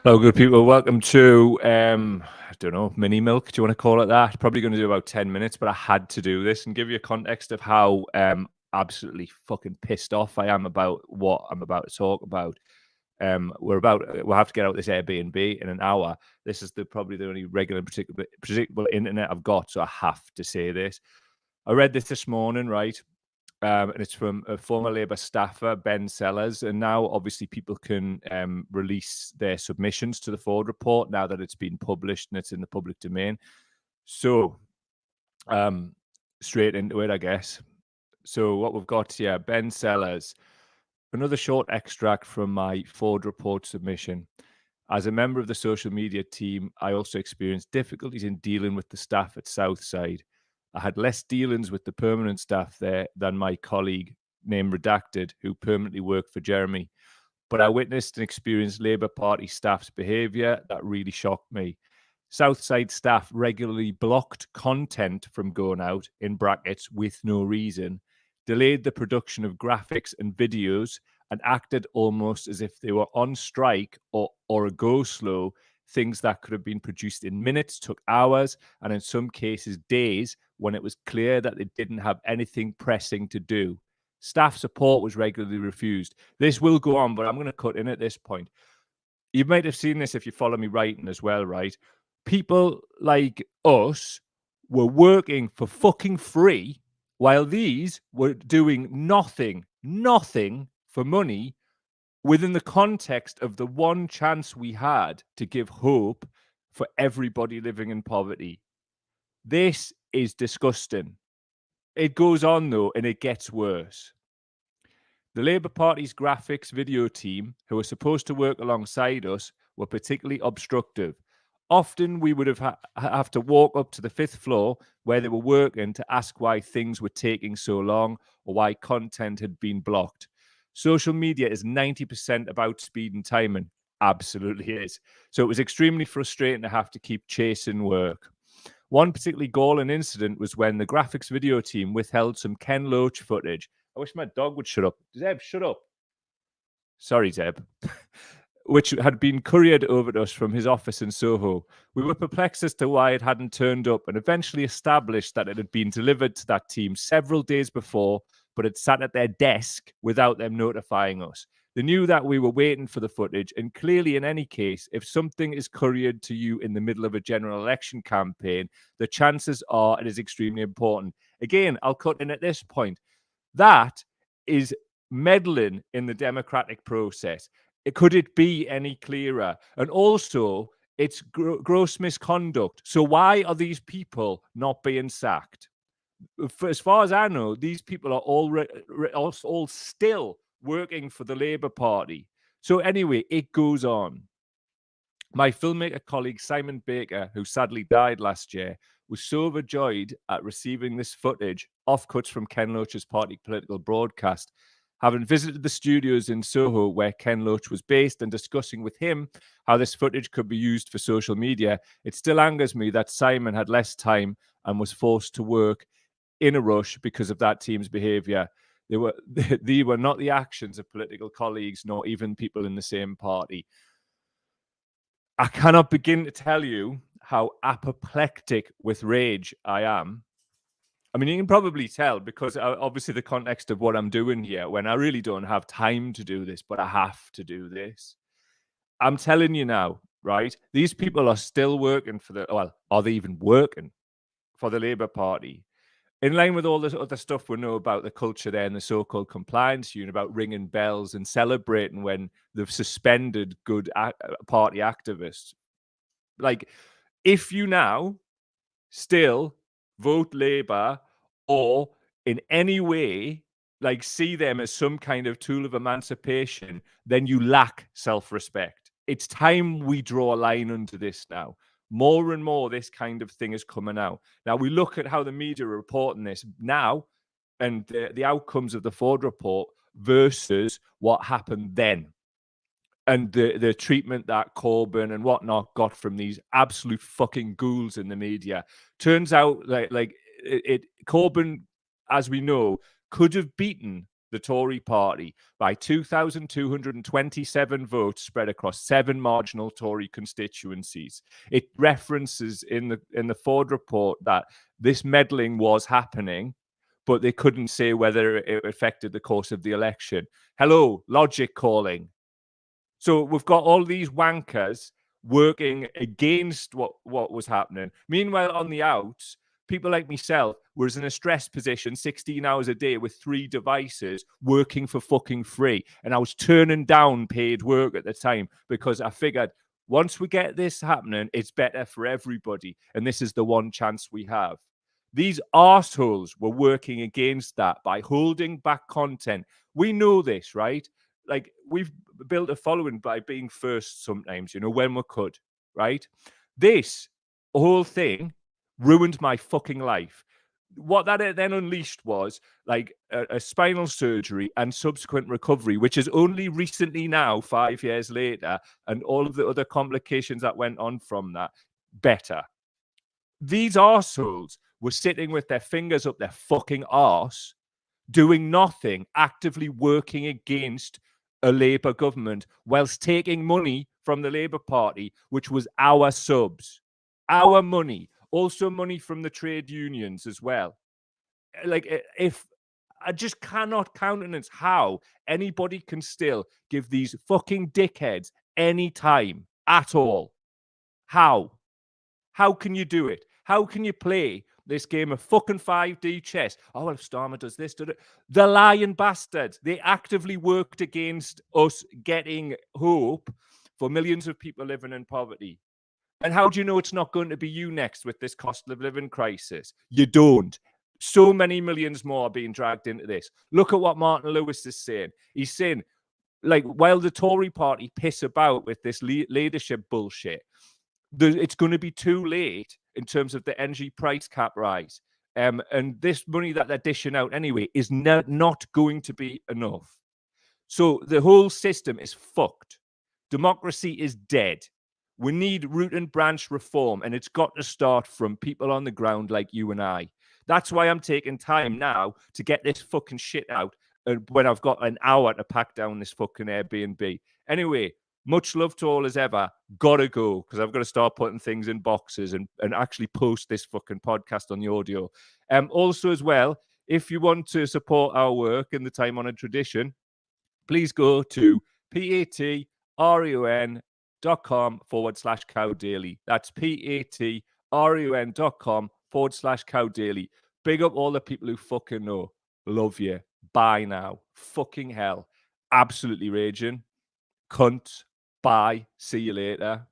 Hello, good people. Welcome to, I don't know, mini milk. Do you want to call it that? Probably going to do about 10 minutes, but I had to do this and give you a context of how absolutely fucking pissed off I am about what I'm about to talk about. We'll have to get out this Airbnb in an hour. This is probably the only regular predictable internet I've got, so I have to say this. I read this morning, right? And it's from a former Labour staffer, Ben Sellers. And now, obviously, people can release their submissions to the Forde Report now that it's been published and it's in the public domain. So, straight into it, I guess. So, what we've got here, Ben Sellers, another short extract from my Forde Report submission. As a member of the social media team, I also experienced difficulties in dealing with the staff at Southside. I had less dealings with the permanent staff there than my colleague, named Redacted, who permanently worked for Jeremy. But I witnessed and experienced Labour Party staff's behaviour that really shocked me. Southside staff regularly blocked content from going out, in brackets, with no reason, delayed the production of graphics and videos, and acted almost as if they were on strike or a go slow. Things that could have been produced in minutes took hours, and in some cases days, when it was clear that they didn't have anything pressing to do. Staff support was regularly refused. This will go on, but I'm going to cut in at this point. You might have seen this if you follow me writing as well, right? People like us were working for fucking free while these were doing nothing for money within the context of the one chance we had to give hope for everybody living in poverty. This is disgusting. It goes on, though, and it gets worse. The Labour Party's graphics video team, who were supposed to work alongside us, were particularly obstructive. Often we would have to walk up to the 5th floor where they were working to ask why things were taking so long or why content had been blocked. Social media is 90% about speed and timing. Absolutely is. So it was extremely frustrating to have to keep chasing work. One particularly galling incident was when the graphics video team withheld some Ken Loach footage. I wish my dog would shut up. Zeb, shut up. Sorry, Zeb. Which had been couriered over to us from his office in Soho. We were perplexed as to why it hadn't turned up and eventually established that it had been delivered to that team several days before, but had sat at their desk without them notifying us. They knew that we were waiting for the footage, and clearly, in any case, if something is couriered to you in the middle of a general election campaign, the chances are it is extremely important. Again, I'll cut in at this point. That is meddling in the democratic process. Could it be any clearer? And also, it's gross misconduct. So why are these people not being sacked? As far as I know, these people are all still working for the Labour Party. So anyway, it goes on. My filmmaker colleague Simon Baker, who sadly died last year, was so overjoyed at receiving this footage, offcuts from Ken Loach's party political broadcast. Having visited the studios in Soho where Ken Loach was based and discussing with him how this footage could be used for social media, it still angers me that Simon had less time and was forced to work in a rush because of that team's behaviour. They were not the actions of political colleagues, nor even people in the same party. I cannot begin to tell you how apoplectic with rage I am. I mean, you can probably tell because obviously the context of what I'm doing here, when I really don't have time to do this, but I have to do this. I'm telling you now, right? These people are still working are they even working for the Labour Party? In line with all this other stuff we know about the culture there and the so-called compliance unit, about ringing bells and celebrating when they've suspended good party activists. Like, if you now still vote Labour or in any way like see them as some kind of tool of emancipation, then you lack self-respect. It's time we draw a line under this now. More and more this kind of thing is coming out. Now we look at how the media are reporting this now and the outcomes of the Forde Report versus what happened then. And the treatment that Corbyn and whatnot got from these absolute fucking ghouls in the media. Turns out Corbyn, as we know, could have beaten the Tory party by 2,227 votes spread across 7 marginal Tory constituencies. It references in the Forde report that this meddling was happening, but they couldn't say whether it affected the course of the election. Hello, logic calling. So we've got all these wankers working against what was happening. Meanwhile, on the outs, people like myself was in a stress position 16 hours a day with 3 devices working for fucking free. And I was turning down paid work at the time because I figured once we get this happening, it's better for everybody. And this is the one chance we have. These arseholes were working against that by holding back content. We know this, right? Like, we've built a following by being first sometimes, when we could, right? This whole thing ruined my fucking life. What that then unleashed was like a spinal surgery and subsequent recovery, which is only recently now, 5 years later, and all of the other complications that went on from that, better. These arseholes were sitting with their fingers up their fucking arse, doing nothing, actively working against a Labour government whilst taking money from the Labour Party, which was our subs, our money, also money from the trade unions as well. Like, if I just cannot countenance how anybody can still give these fucking dickheads any time at all. How can you do it? How can you play this game of fucking 5D chess? Oh, well, if Starmer does this, the lying bastards. They actively worked against us getting hope for millions of people living in poverty. And how do you know it's not going to be you next with this cost of living crisis? You don't. So many millions more are being dragged into this. Look at what Martin Lewis is saying. He's saying, like, while the Tory party piss about with this leadership bullshit, it's going to be too late in terms of the energy price cap rise. And this money that they're dishing out anyway is not going to be enough. So the whole system is fucked. Democracy is dead. We need root and branch reform, and it's got to start from people on the ground like you and I. That's why I'm taking time now to get this fucking shit out when I've got an hour to pack down this fucking Airbnb. Anyway, much love to all as ever. Gotta go, because I've got to start putting things in boxes and actually post this fucking podcast on the audio. Also, as well, if you want to support our work in the Time Honored Tradition, please go to patreon.com/Cow Daily. That's patreon.com/Cow Daily. Big up all the people who fucking know. Love you. Bye now. Fucking hell. Absolutely raging. Cunt. Bye. See you later.